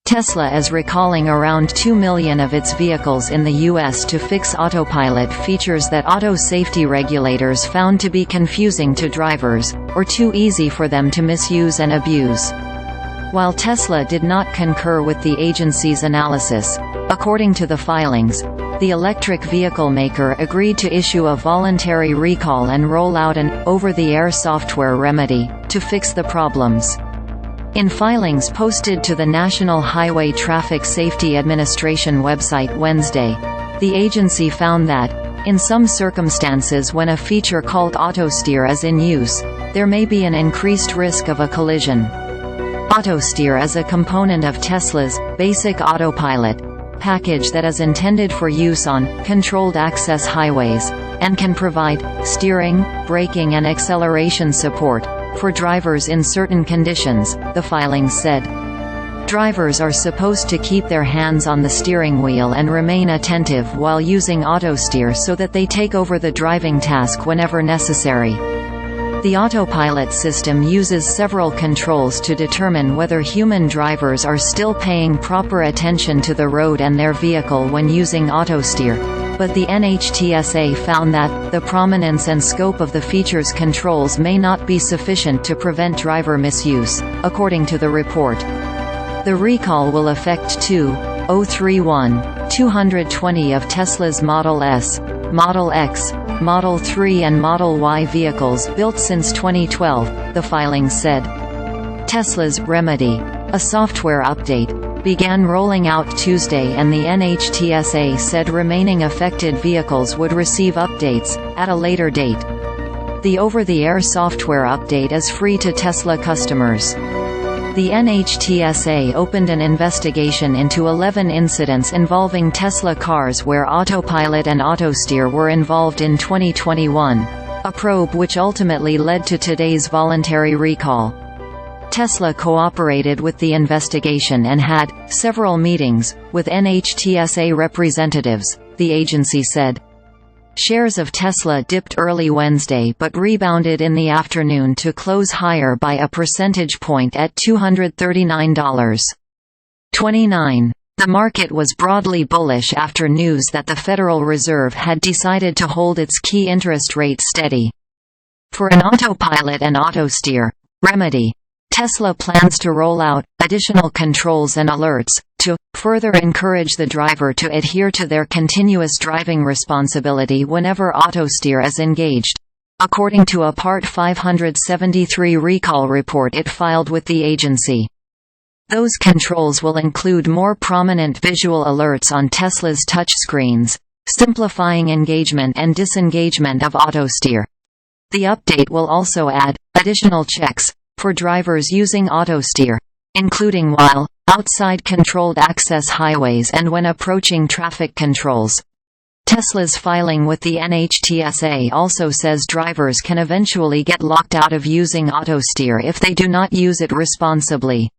Tesla is recalling around 2 million of its vehicles in the U.S. to fix autopilot features that auto safety regulators found to be confusing to drivers, or too easy for them to misuse and abuse. While Tesla did not concur with the agency's analysis, according to the filings, the electric vehicle maker agreed to issue a voluntary recall and roll out an over-the-air software remedy to fix the problems. In filings posted to the National Highway Traffic Safety Administration website Wednesday, the agency found that, in some circumstances when a feature called autosteer is in use, there may be an increased risk of a collision. Autosteer is a component of Tesla's basic autopilot package that is intended for use on controlled access highways, and can provide steering, braking and acceleration support for drivers in certain conditions, the filings said. Drivers are supposed to keep their hands on the steering wheel and remain attentive while using autosteer so that they take over the driving task whenever necessary. The autopilot system uses several controls to determine whether human drivers are still paying proper attention to the road and their vehicle when using autosteer, but the NHTSA found that the prominence and scope of the feature's controls may not be sufficient to prevent driver misuse, according to the report. The recall will affect 220 of Tesla's Model S, Model X, Model 3 and Model Y vehicles built since 2012, the filings said. Tesla's Remedy, a software update, began rolling out Tuesday, and the NHTSA said remaining affected vehicles would receive updates at a later date. The over-the-air software update is free to Tesla customers. The NHTSA opened an investigation into 11 incidents involving Tesla cars where autopilot and autosteer were involved in 2021, a probe which ultimately led to today's voluntary recall. Tesla cooperated with the investigation and had several meetings with NHTSA representatives, the agency said. Shares of Tesla dipped early Wednesday but rebounded in the afternoon to close higher by a percentage point at $239.29. The market was broadly bullish after news that the Federal Reserve had decided to hold its key interest rate steady. For an autopilot and autosteer remedy, Tesla plans to roll out additional controls and alerts to further encourage the driver to adhere to their continuous driving responsibility whenever autosteer is engaged, according to a Part 573 recall report it filed with the agency. Those controls will include more prominent visual alerts on Tesla's touchscreens, simplifying engagement and disengagement of autosteer. The update will also add additional checks for drivers using autosteer, including while outside controlled access highways and when approaching traffic controls. Tesla's filing with the NHTSA also says drivers can eventually get locked out of using autosteer if they do not use it responsibly.